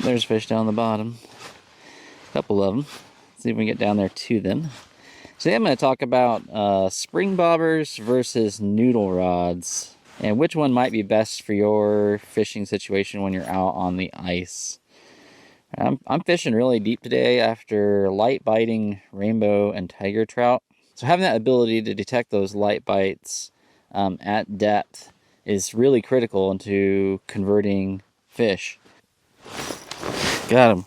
there's fish down the bottom. A couple of them. See if we can get down there to them. Today I'm going to talk about spring bobbers versus noodle rods, and which one might be best for your fishing situation when you're out on the ice. I'm fishing really deep today after light biting rainbow and tiger trout. So having that ability to detect those light bites at depth is really critical into converting fish. Got him.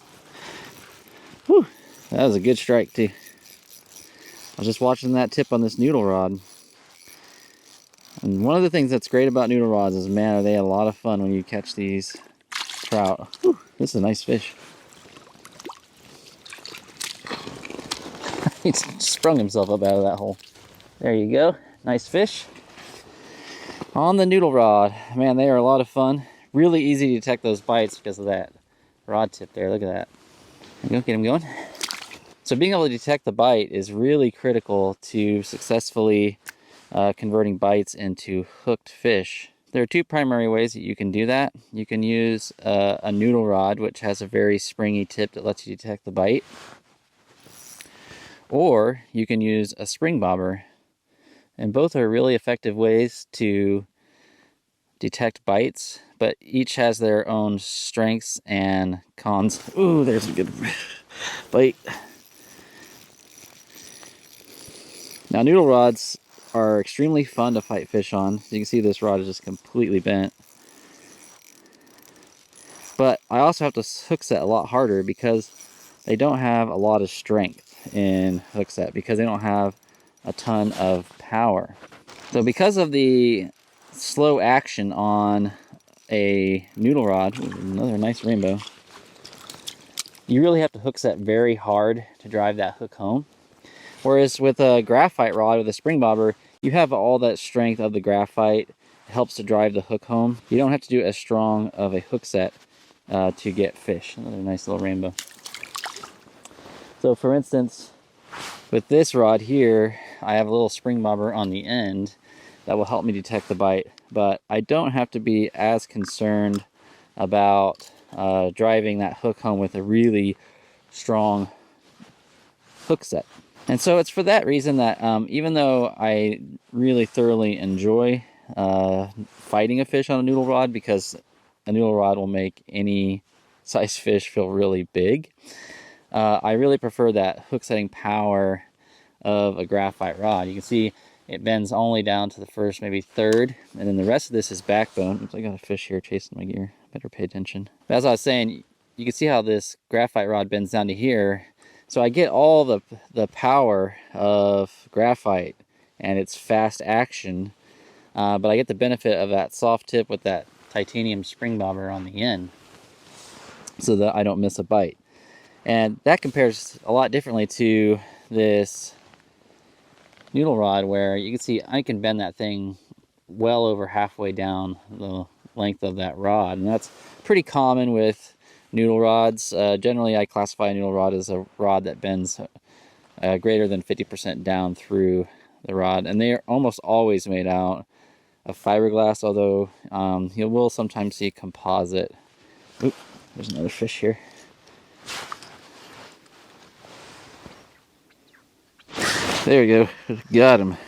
Whew, that was a good strike too. I was just watching that tip on this noodle rod. And one of the things that's great about noodle rods is, man, are they a lot of fun when you catch these trout. Whew, this is a nice fish. He sprung himself up out of that hole. There you go. Nice fish. On the noodle rod. Man, they are a lot of fun. Really easy to detect those bites because of that rod tip there. Look at that. There you go. Get him going. So being able to detect the bite is really critical to successfully converting bites into hooked fish. There are two primary ways that you can do that. You can use a noodle rod, which has a very springy tip that lets you detect the bite. Or you can use a spring bobber. And both are really effective ways to detect bites, but each has their own strengths and cons. Ooh, there's a good bite. Now, noodle rods are extremely fun to fight fish on. You can see this rod is just completely bent. But I also have to hook set a lot harder because they don't have a lot of strength in hook set because they don't have a ton of power. So because of the slow action on a noodle rod, another nice rainbow, you really have to hook set very hard to drive that hook home. Whereas with a graphite rod with a spring bobber, you have all that strength of the graphite. It helps to drive the hook home. You don't have to do as strong of a hook set to get fish. Another nice little rainbow. So for instance, with this rod here, I have a little spring bobber on the end that will help me detect the bite, but I don't have to be as concerned about driving that hook home with a really strong hook set. And so it's for that reason that even though I really thoroughly enjoy fighting a fish on a noodle rod, because a noodle rod will make any size fish feel really big, I really prefer that hook setting power of a graphite rod. You can see it bends only down to the first, maybe third, and then the rest of this is backbone. Oops, I got a fish here chasing my gear. Better pay attention. But as I was saying, you can see how this graphite rod bends down to here. So I get all the power of graphite and its fast action, but I get the benefit of that soft tip with that titanium spring bobber on the end so that I don't miss a bite. And that compares a lot differently to this noodle rod, where you can see I can bend that thing well over halfway down the length of that rod, and that's pretty common with noodle rods. Generally, I classify a noodle rod as a rod that bends greater than 50% down through the rod, and they are almost always made out of fiberglass, although you will sometimes see composite. Oop, there's another fish here. There you go, got him.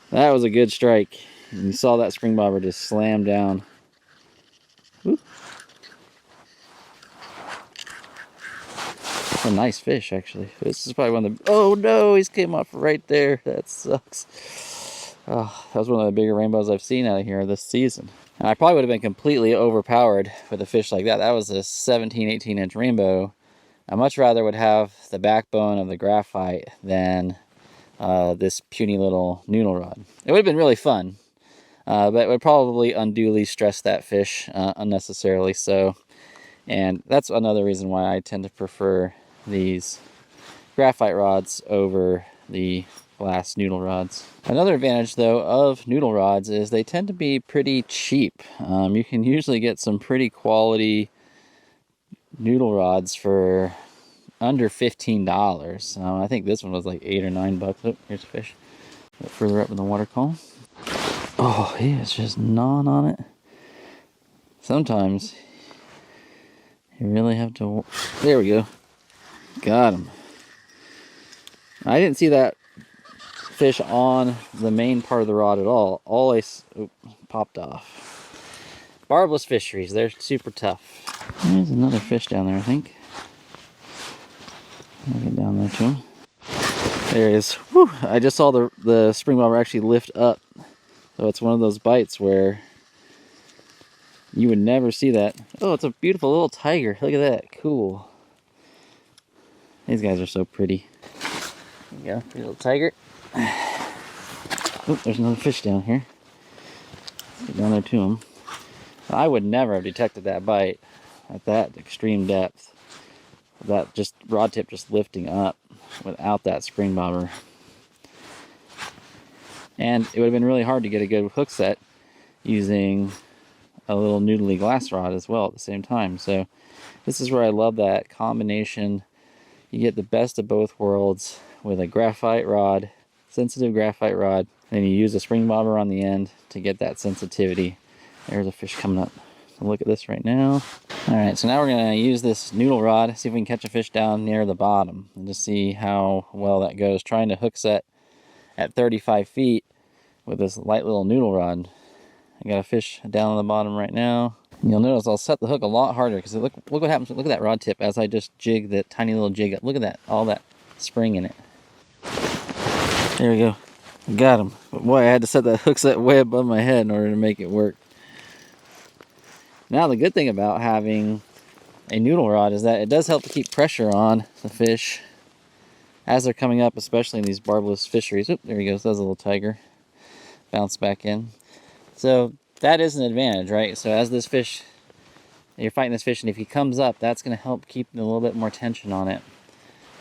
That was a good strike. You saw that spring bobber just slam down. Woo. It's a nice fish, actually. This is probably one of the... Oh no, he's came off right there. That sucks. Oh, that was one of the bigger rainbows I've seen out of here this season. And I probably would have been completely overpowered with a fish like that. That was a 17, 18-inch rainbow. I much rather would have the backbone of the graphite than this puny little noodle rod. It would have been really fun, but it would probably unduly stress that fish unnecessarily so. And that's another reason why I tend to prefer these graphite rods over the glass noodle rods. Another advantage though of noodle rods is they tend to be pretty cheap. You can usually get some pretty quality noodle rods for under $15. I think this one was like $8 or $9. Oh, here's a fish. A bit further up in the water column. Oh, he is just gnawing on it. Sometimes You really have to... There we go. Got him. I didn't see that fish on the main part of the rod at all. Popped off. Barbless fisheries, they're super tough. There's another fish down there, I think. I'll get down there to him. There he is. Whew. I just saw the spring bobber actually lift up. So it's one of those bites where you would never see that. Oh, it's a beautiful little tiger. Look at that. Cool. These guys are so pretty. There you go. Pretty little tiger. Oh, there's another fish down here. Let's get down there to him. I would never have detected that bite at that extreme depth. That just rod tip just lifting up without that spring bobber. And it would have been really hard to get a good hook set using a little noodly glass rod as well at the same time. So this is where I love that combination. You get the best of both worlds with a graphite rod, sensitive graphite rod, and you use a spring bobber on the end to get that sensitivity. There's a fish coming up. So look at this right now. All right, so now we're gonna use this noodle rod, see if we can catch a fish down near the bottom and just see how well that goes. Trying to hook set at 35 feet with this light little noodle rod. I got a fish down on the bottom right now. And you'll notice I'll set the hook a lot harder because look what happens. Look at that rod tip as I just jig that tiny little jig. Look at that, all that spring in it. There we go. I got him. But boy, I had to set that hook set way above my head in order to make it work. Now the good thing about having a noodle rod is that it does help to keep pressure on the fish as they're coming up, especially in these barbless fisheries. Oop, there he goes. That was a little tiger. Bounce back in. So that is an advantage, right? So as this fish, you're fighting this fish, and if he comes up, that's going to help keep a little bit more tension on it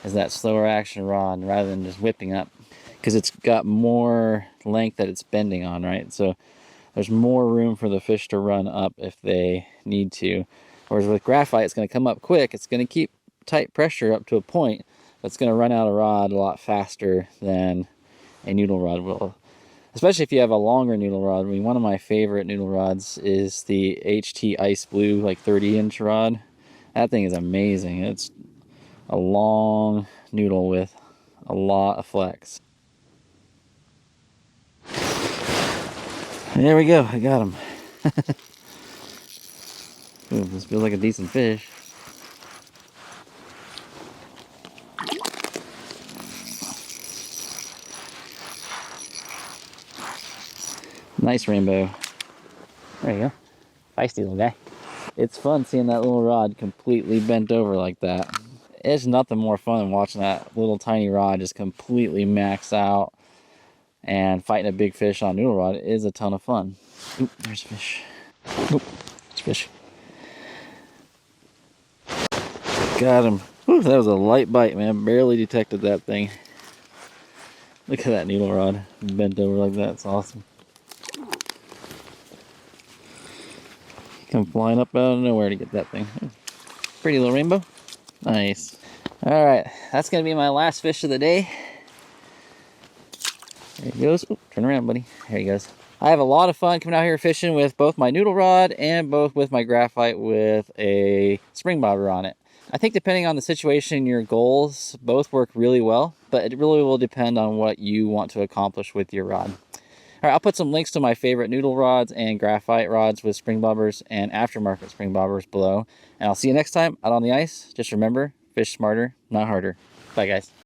as that slower action rod rather than just whipping up, because it's got more length that it's bending on, right? So there's more room for the fish to run up if they need to. Whereas with graphite, it's going to come up quick. It's going to keep tight pressure up to a point, but it's going to run out of rod a lot faster than a noodle rod will. Especially if you have a longer noodle rod. I mean, one of my favorite noodle rods is the HT Ice Blue, like 30-inch rod. That thing is amazing. It's a long noodle with a lot of flex. There we go. I got him. Ooh, this feels like a decent fish. Nice rainbow. There you go. Feisty little guy. It's fun seeing that little rod completely bent over like that. It's nothing more fun than watching that little tiny rod just completely max out, and fighting a big fish on a noodle rod is a ton of fun. Oop, there's a fish. Oop, there's a fish. Got him. Whew, that was a light bite, man. Barely detected that thing. Look at that noodle rod bent over like that. It's awesome. Come flying up out of nowhere to get that thing. Pretty little rainbow. Nice. All right, that's gonna be my last fish of the day. There he goes. Ooh, turn around, buddy. There he goes. I have a lot of fun coming out here fishing with both my noodle rod and both with my graphite with a spring bobber on it. I think depending on the situation and your goals, both work really well, but it really will depend on what you want to accomplish with your rod. All right, I'll put some links to my favorite noodle rods and graphite rods with spring bobbers and aftermarket spring bobbers below. And I'll see you next time out on the ice. Just remember, fish smarter, not harder. Bye, guys.